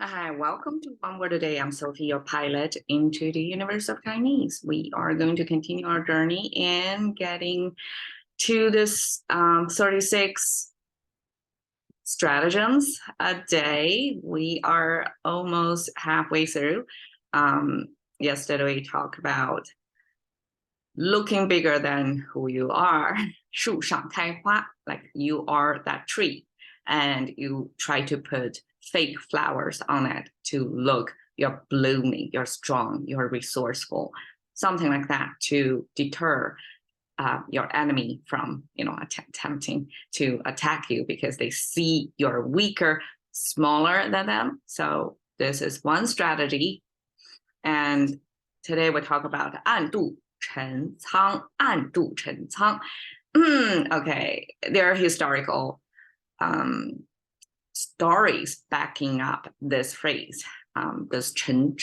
Hi, welcome to One Word a Day. I'm Sophie, your pilot into the universe of Chinese. We are going to continue our journey in getting to this 36 stratagems a day. We are almost halfway through. Yesterday we talked about looking bigger than who you are, 树上开花, like you are that tree, and you try to put fake flowers on it to look you're blooming, you're strong, you're resourceful, something like that to deter your enemy from attempting to attack you because they see you're weaker, smaller than them. So this is one strategy. And today we talk about 暗度陈仓, 暗度陈仓. Okay, there are historical stories backing up this phrase. This 陈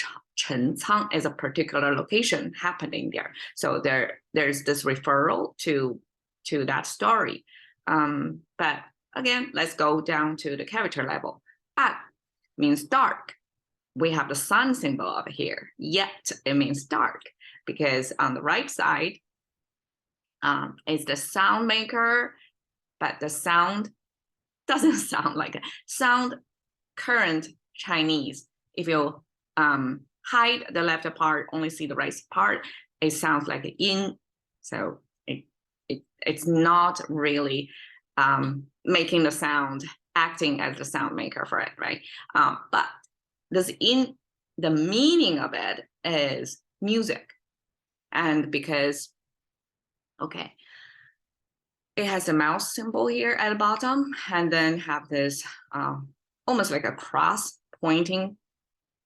仓 is a particular location happening there. So there's this referral to that story. But again, let's go down to the character level. 暗 means dark. We have the sun symbol over here. Yet it means dark because on the right side is the sound maker, but the sound doesn't sound like a sound current Chinese. If you hide the left part, only see the right part, it sounds like an yin. So it's not really making the sound, acting as the sound maker for it, right? But the meaning of it is music. And because, okay, it has a mouse symbol here at the bottom, and then have this almost like a cross pointing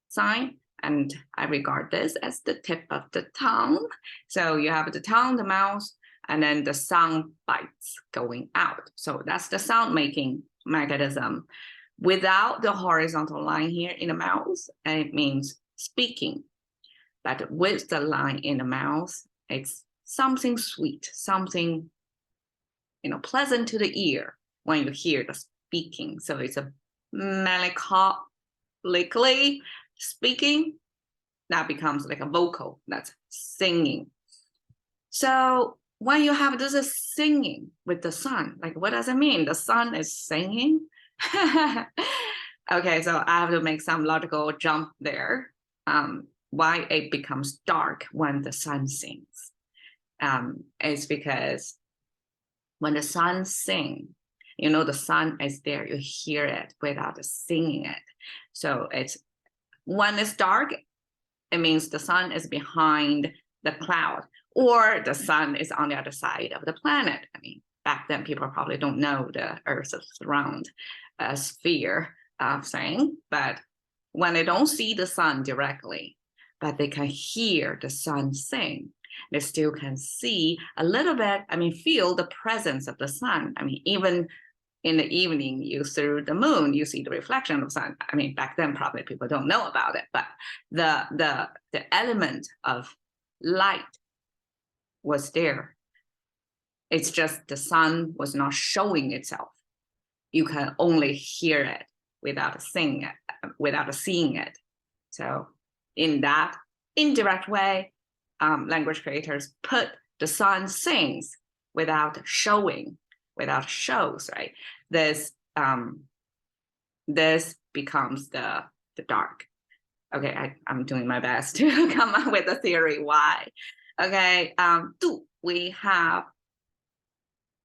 sign. And I regard this as the tip of the tongue. So you have the tongue, the mouth, and then the sound bites going out. So that's the sound making mechanism. Without the horizontal line here in the mouth, it means speaking. But with the line in the mouth, it's something sweet, something pleasant to the ear when you hear the speaking. So it's a melancholically speaking that becomes like a vocal, that's singing. So when you have this singing with the sun, like what does it mean? The sun is singing? Okay, so I have to make some logical jump there. Why it becomes dark when the sun sings? It's because when the sun sings, the sun is there, you hear it without singing it. So it's when it's dark, it means the sun is behind the cloud, or the sun is on the other side of the planet. I mean, back then people probably don't know the Earth's round sphere thing, but when they don't see the sun directly, but they can hear the sun sing, they still can see a little bit, feel the presence of the sun. Even in the evening, through the moon, you see the reflection of the sun. Back then, probably people don't know about it, but the element of light was there. It's just the sun was not showing itself. You can only hear it without seeing it. So in that indirect way, language creators put the sun sings without showing, without shows, right? This becomes the dark. Okay, I'm doing my best to come up with a theory why. Okay, we have,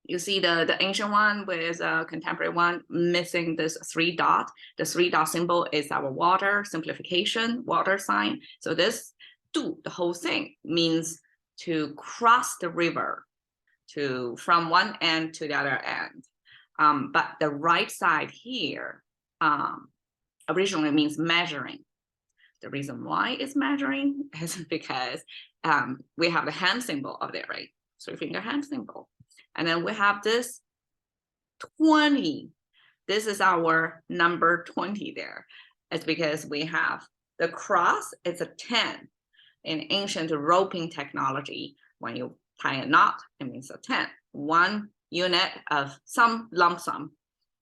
you see the ancient one with a contemporary one missing this 3 dot. The 3 dot symbol is our water simplification, water sign. So this the whole thing means to cross the river from one end to the other end. But the right side here originally means measuring. The reason why it's measuring is because we have the hand symbol of there, right? 3-finger hand symbol. And then we have this 20. This is our number 20 there. It's because we have the cross, it's a 10. In ancient roping technology, when you tie a knot, it means a 10. 1 unit of some lump sum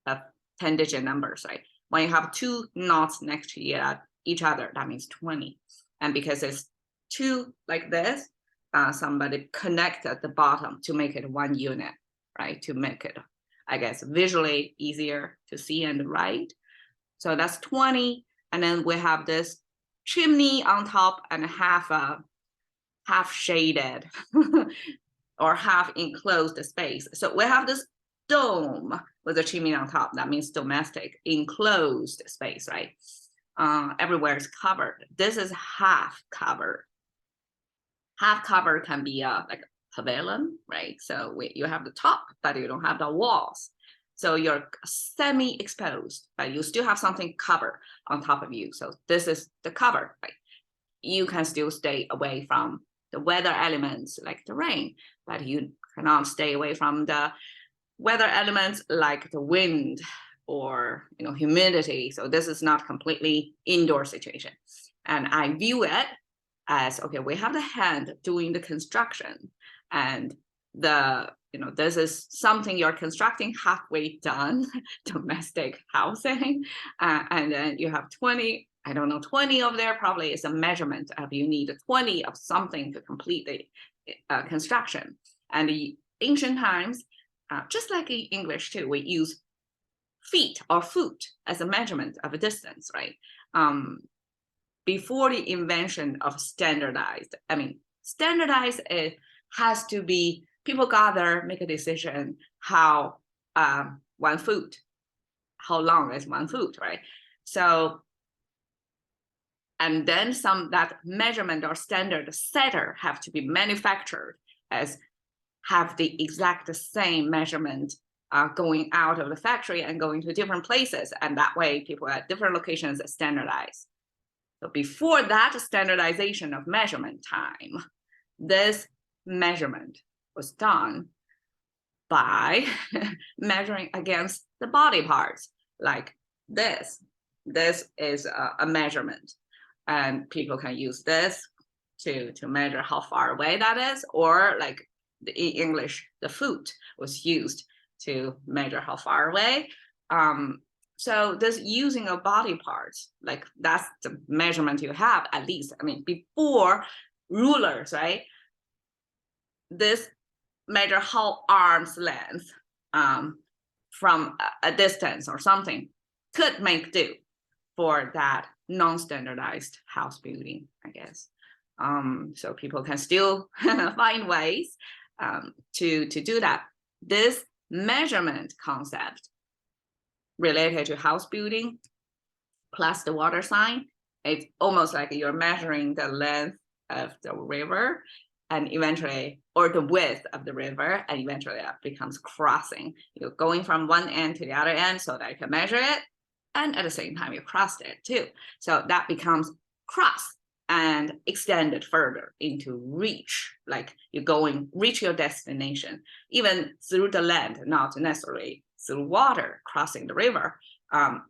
of 10-digit numbers, right? When you have two knots next to each other, that means 20. And because it's two like this, somebody connect at the bottom to make it one unit, right? To make it, I guess, visually easier to see and write. So that's 20. And then we have this chimney on top and half shaded or half enclosed space. So we have this dome with a chimney on top. That means domestic, enclosed space, right? Everywhere is covered. This is half covered. Half covered can be like a pavilion, right? So you have the top, but you don't have the walls. So you're semi-exposed, but you still have something covered on top of you. So this is the cover, right? You can still stay away from the weather elements like the rain, but you cannot stay away from the weather elements like the wind or humidity. So this is not completely indoor situation. And I view it as, okay, we have the hand doing the construction, and this is something you're constructing halfway done, domestic housing, and then you have 20. I don't know, 20 of there probably is a measurement of you need 20 of something to complete the construction. And the ancient times, just like in English too, we use feet or foot as a measurement of a distance, right? Before the invention of standardized, it has to be, people gather, make a decision how 1 foot, how long is 1 foot, right? So, and then that measurement or standard setter have to be manufactured as have the exact same measurement going out of the factory and going to different places. And that way people at different locations standardize. So before that standardization of measurement time, this measurement was done by measuring against the body parts like this. This is a measurement, and people can use this to measure how far away that is, or like in English, the foot was used to measure how far away. So this using of body parts, like that's the measurement you have, at least. Before rulers, right? This measure how arm's length from a distance or something could make do for that non-standardized house building, I guess. So people can still find ways to do that. This measurement concept related to house building plus the water sign, it's almost like you're measuring the length of the river and eventually, or the width of the river, and eventually that becomes crossing. You're going from one end to the other end so that you can measure it, and at the same time you crossed it too. So that becomes cross and extended further into reach, like you're reach your destination, even through the land, not necessarily through water, crossing the river.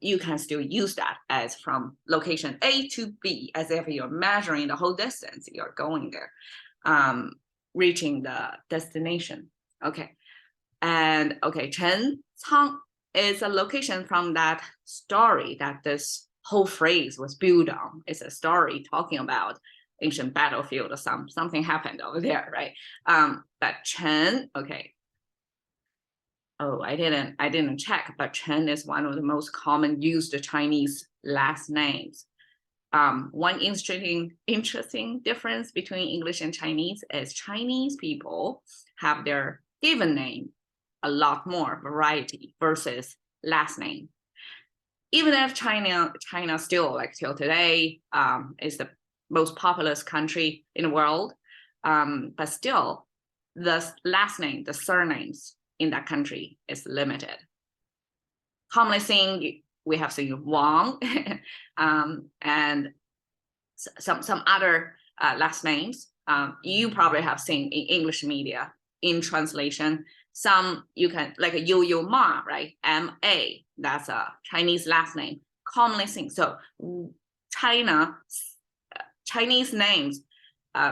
You can still use that as from location A to B, as if you're measuring the whole distance, you're going there, reaching the destination. Okay, and okay, Chencang is a location from that story that this whole phrase was built on. It's a story talking about ancient battlefield or something happened over there, right? But Chen, okay. Oh, I didn't check, but Chen is one of the most common used Chinese last names. One interesting difference between English and Chinese is Chinese people have their given name a lot more variety versus last name. Even if China still, like till today, is the most populous country in the world, but still the last name, the surnames in that country is limited. Commonly seen, we have seen Wang and some other last names. You probably have seen in English media in translation. Some you can, like a Yo Ma, right? M-A, that's a Chinese last name, commonly seen. So Chinese names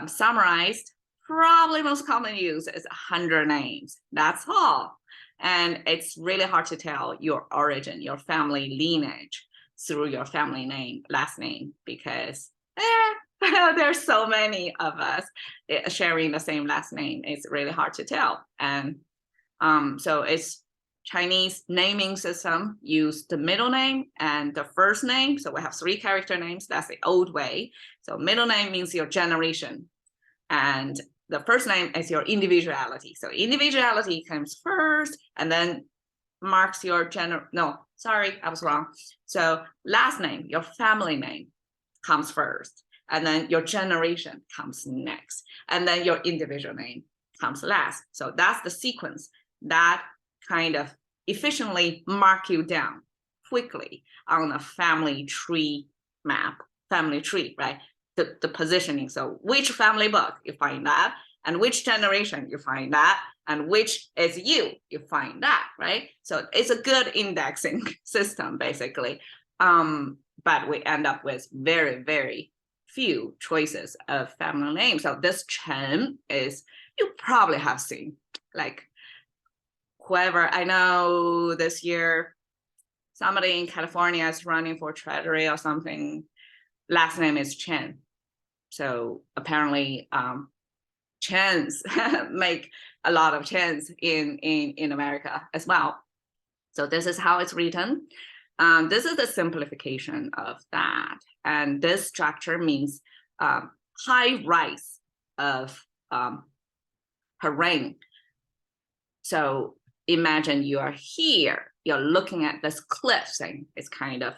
summarized, probably most commonly used is 100 names. That's all. And it's really hard to tell your origin, your family lineage. through your family name, last name, because there's so many of us sharing the same last name. It's really hard to tell. And so it's Chinese naming system use the middle name and the first name. So we have 3 character names. That's the old way. So middle name means your generation. And the first name is your individuality. So individuality comes first and then marks your no, sorry, I was wrong. So last name, your family name comes first. And then your generation comes next. And then your individual name comes last. So that's the sequence that kind of efficiently mark you down quickly on a family tree map, family tree, right? The positioning. So which family book, you find that, and which generation, you find that, and which is you find that, right? So it's a good indexing system, basically. But we end up with very, very few choices of family names. So this Chen is, you probably have seen, like, whoever, I know this year, somebody in California is running for treasury or something, last name is Chen. So apparently Chens make a lot of Chens in America as well. So this is how it's written. This is the simplification of that. And this structure means high rise of harangue. So imagine you are here, you're looking at this cliff thing. It's kind of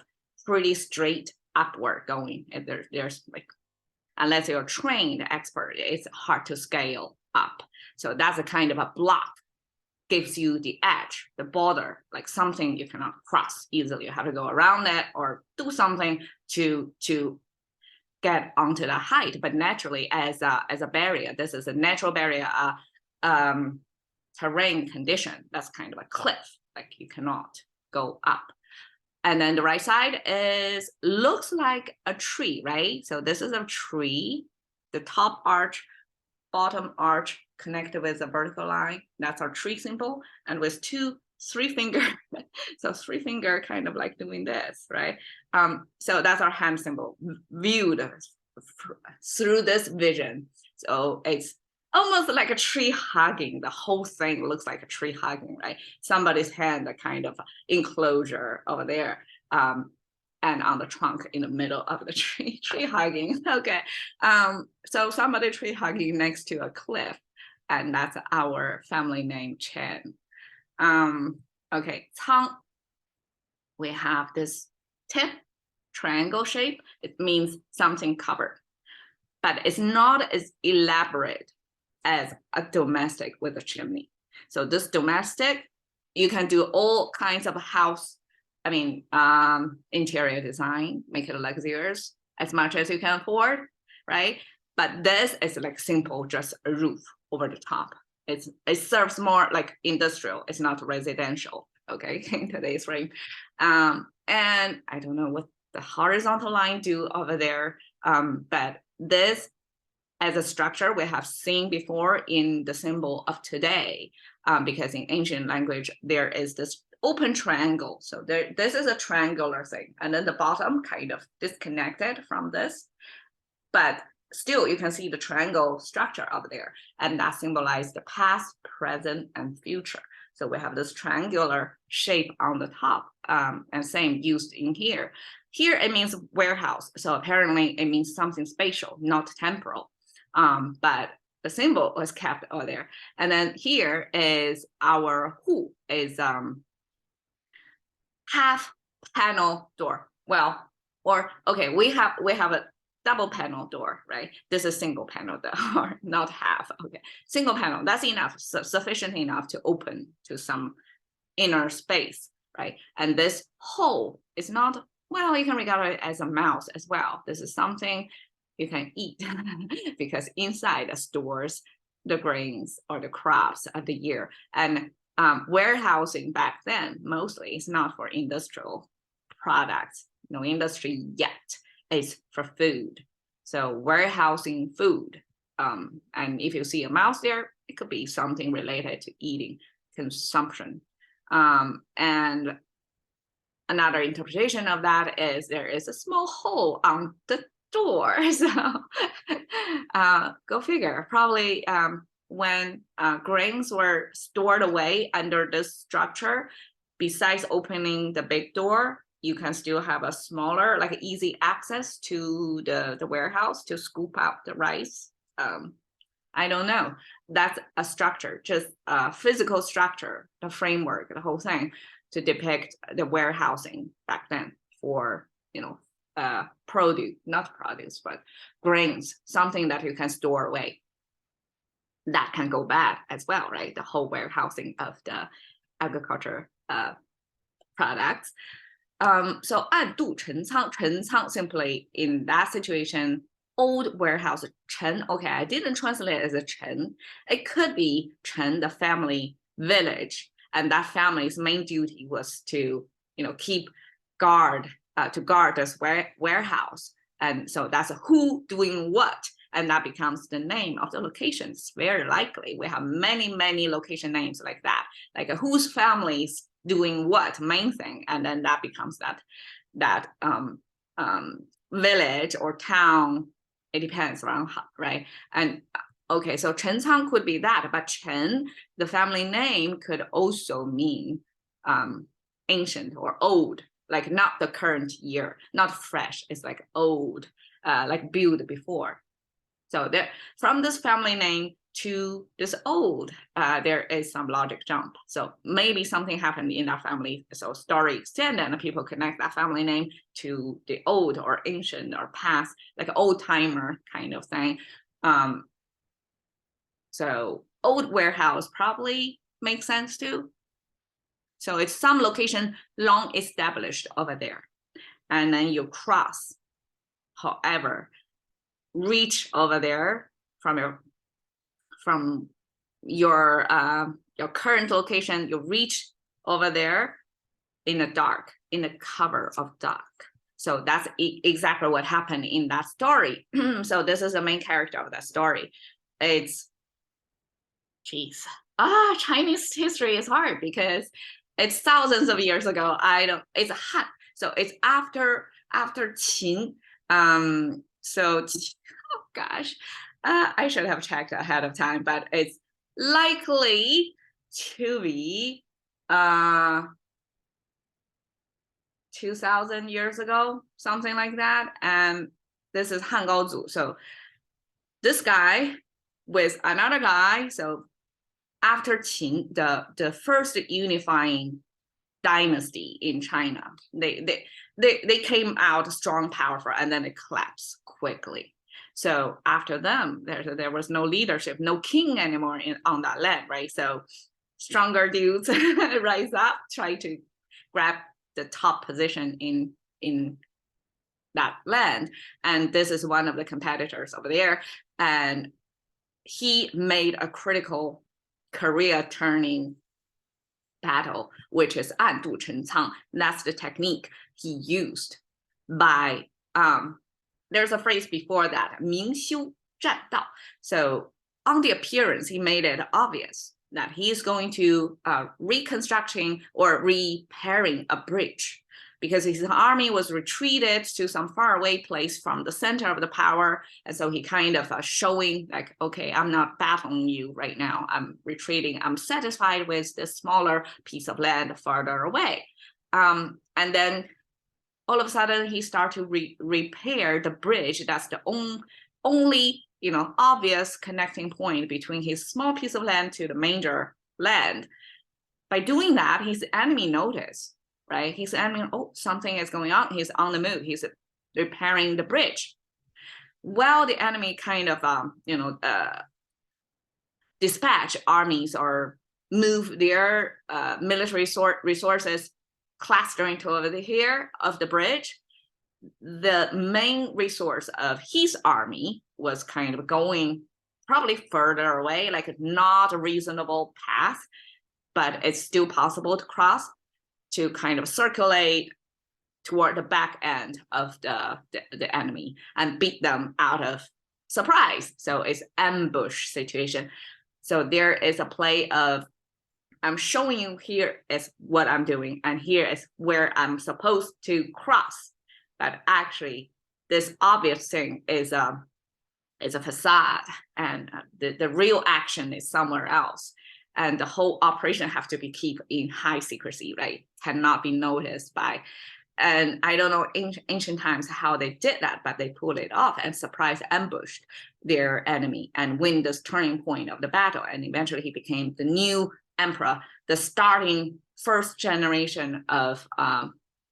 pretty straight upward going. And there's like, unless you're a trained expert, it's hard to scale up. So that's a kind of a block, gives you the edge, the border, like something you cannot cross easily. You have to go around it or do something to get onto the height. But naturally, as a barrier, this is a natural barrier, terrain condition. That's kind of a cliff, like you cannot go up. And then the right side is, looks like a tree, right? So this is a tree, the top arch, bottom arch connected with a vertical line. That's our tree symbol. And with 3 finger, so 3 finger kind of like doing this, right? So that's our hand symbol viewed through this vision. So it's almost like a tree hugging. The whole thing looks like a tree hugging, right? Somebody's hand, a kind of enclosure over there, and on the trunk in the middle of the tree hugging. Okay, so somebody tree hugging next to a cliff, and that's our family name Chen. Okay, Cang. We have this tip, triangle shape. It means something covered, but it's not as elaborate as a domestic with a chimney. So this domestic, you can do all kinds of house, interior design, make it luxurious as much as you can afford, right? But this is like simple, just a roof over the top. It serves more like industrial, it's not residential, okay, in today's frame. And I don't know what the horizontal line do over there, but this as a structure we have seen before in the symbol of today, because in ancient language, there is this open triangle. So this is a triangular thing. And then the bottom kind of disconnected from this, but still you can see the triangle structure up there. And that symbolizes the past, present, and future. So we have this triangular shape on the top, and same used in here. Here it means warehouse. So apparently it means something spatial, not temporal. But the symbol was kept over there. And then here is our hu, is half panel door. Well, or okay, we have a double panel door, right? This is single panel door, not half. Okay, single panel, that's enough, sufficient enough to open to some inner space, right? And this hole is not, well, you can regard it as a mouse as well. This is something you can eat because inside it stores the grains or the crops of the year. And warehousing back then mostly is not for industrial products, no industry yet, it's for food. So warehousing food, and if you see a mouse there, it could be something related to eating, consumption. And another interpretation of that is there is a small hole on the door. So go figure. Probably when grains were stored away under this structure, besides opening the big door, you can still have a smaller, like easy access to the warehouse to scoop out the rice. I don't know. That's a structure, just a physical structure, the framework, the whole thing, to depict the warehousing back then for, produce, not produce, but grains, something that you can store away. That can go bad as well, right? The whole warehousing of the agriculture products. So 暗度陈仓, 陈仓 simply in that situation, old warehouse, 陈, okay, I didn't translate it as a 陈. It could be 陈, the family village, and that family's main duty was to, keep guard, to guard this warehouse. And so that's who doing what, and that becomes the name of the locations. Very likely, we have many, many location names like that, like whose families doing what, main thing, and then that becomes that village or town. It depends on, right? And okay, so 陈仓 could be that, but 陈, the family name, could also mean ancient or old, like not the current year, not fresh. It's like old, like built before. So there, from this family name to this old, there is some logic jump. So maybe something happened in that family. So story extend and people connect that family name to the old or ancient or past, like old timer kind of thing. So old warehouse probably makes sense too. So it's some location long established over there. And then you cross, however, reach over there from your current location, you reach over there in the dark, in the cover of dark. So that's exactly what happened in that story. So this is the main character of that story. It's, Chinese history is hard because it's thousands of years ago. It's a Han. So it's after Qin. So, oh gosh, I should have checked ahead of time, but it's likely to be 2,000 years ago, something like that. And this is Han Gaozu. So this guy with another guy. So after Qin, the first unifying dynasty in China, they came out strong, powerful, and then it collapsed quickly. So after them, there was no leadership, no king anymore on that land, right? So stronger dudes rise up, try to grab the top position in that land. And this is one of the competitors over there. And he made a critical career-turning battle, which is 暗度陈仓. That's the technique he used by, there's a phrase before that, 明修栈道. So on the appearance, he made it obvious that he is going to reconstructing or repairing a bridge because his army was retreated to some faraway place from the center of the power. And so he kind of showing like, okay, I'm not battling you right now. I'm retreating. I'm satisfied with this smaller piece of land farther away. And then all of a sudden he started to repair the bridge. That's the only obvious connecting point between his small piece of land to the major land. By doing that, his enemy noticed, right? His enemy, something is going on. He's on the move. He's repairing the bridge. While the enemy kind of, dispatch armies or move their military resources clustering to over here of the bridge, the main resource of his army was kind of going probably further away, like not a reasonable path, but it's still possible to cross, to kind of circulate toward the back end of the enemy and beat them out of surprise. So it's ambush situation. So there is a play of I'm showing you here is what I'm doing, and here is where I'm supposed to cross. But actually, this obvious thing is a facade, and the real action is somewhere else. And the whole operation have to be kept in high secrecy, right? Cannot be noticed by. And I don't know in ancient times how they did that, but they pulled it off and surprise ambushed their enemy and win this turning point of the battle. And eventually he became the new emperor, the starting first generation of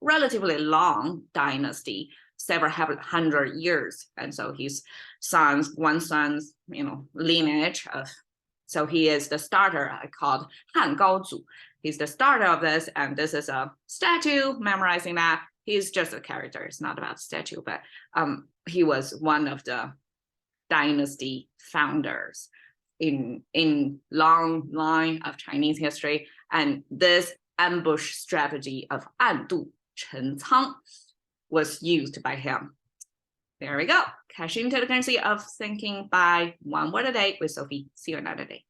relatively long dynasty, several hundred years. And so his one son's, lineage of, so he is the starter, called Han Gaozu. He's the starter of this, and this is a statue memorizing that. He's just a character. It's not about statue, but he was one of the dynasty founders in long line of Chinese history. And this ambush strategy of 暗度陈仓 was used by him. There we go. Cash into the currency of thinking by one word a day with Sophie. See you another day.